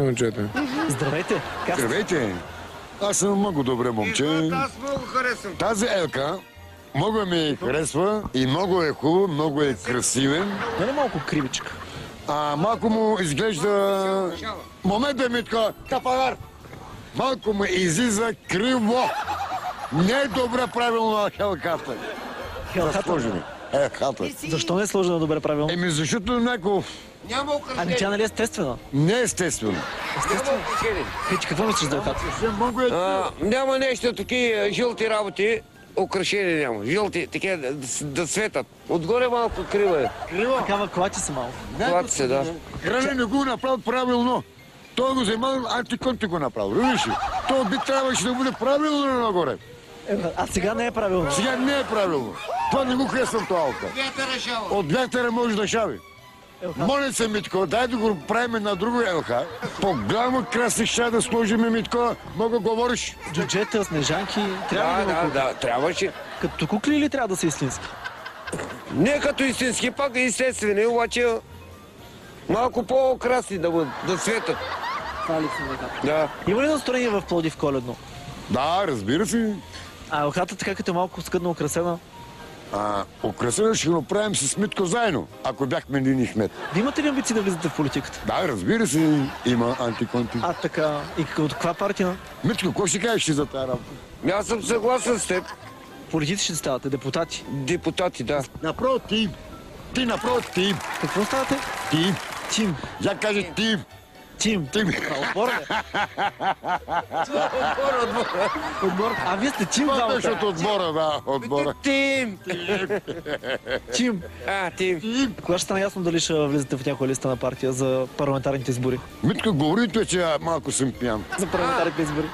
момчета. Здравейте. Как сте? Здравейте. Аз съм много добре момче. Аз много харесвам. Тази Елка много ми харесва и много е хубав, много е красивен. Нали малко кривичка? Малко му изглежда... Момент, Митко, капанар! Малко му излиза криво. Не е добре правилно Елката. Разположи ми. Елката. Защо не е сложено добре правилно? Еми, защото някакво Няма Ами украшение. тя нали е естествена? не е естествено. Няма украшение. Ти какво мислиш за Елката? Няма нещо, такива жълти работи. Украшения няма. Жълти, такива да светат. Отгоре малко крива е. Такава клати са малко. Клати се, да. Храни не го направил правилно. Той го взема, антиконти го направил. Виж ли? То би трябваше да бъде правилно нагоре. А сега не е правилно. Сега не е правилно. Това не го харесвам това алка. Вятъра решава. От вятъра може да шави. Моля се, Митко, дай да го правим на друго елха. По-голямо красища да сложим, Митко. Мога говориш. Джуджета, снежанки. Трябва ли да има кукли? Да, трябваше. Като кукли или трябва да са истински? Не като истински, пак естествени, обаче малко по-красни да светат. Това ли са Елката? Да. Има ли настроение в Пловдив коледно? Да, разбира се. А Елката така като е малко скъдно украсена? Украсено ще го направим с Митко заедно, ако бяхме Нини Хмет. Вие имате ли амбиции да влизате в политиката? Да, разбира се, има антиконти. Така. И от каква партия? Митко, какво ще кажеш ти за тази работа? Аз съм съгласен с теб. Политици ще ставате, депутати. Депутати, да. Направо тим. Ти направо тим. Какво ставате? Тим. Тим. Я каже тим. Тим. Тим. Отбор, бе. Отбор. А вие сте тим Това двамата. беше от отбора, да, отбора. Тим! Тим. Тим. Кога ще стане ясно дали ще влизате в някоя листа на партия за парламентарните избори? Митко, говорите, че малко съм пиян. За парламентарните избори.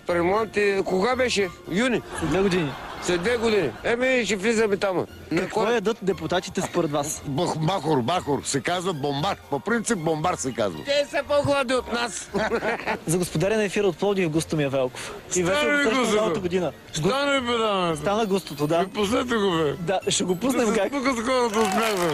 Премонти, кога беше? Юни? След 2 години. След 2 години. Ще влизаме там. Какво ядат депутатите според вас? Бахор се казва бомбар. По принцип бомбар се казва. Те са по-глади от нас. За господаря на ефира от Пловдив Густомир Велков. И весело посрещна новата година. Стане, бе, да. Стана густото, да. Пуснете го, бе. Да, ще го пуснем как? Тук скоро да смяхме.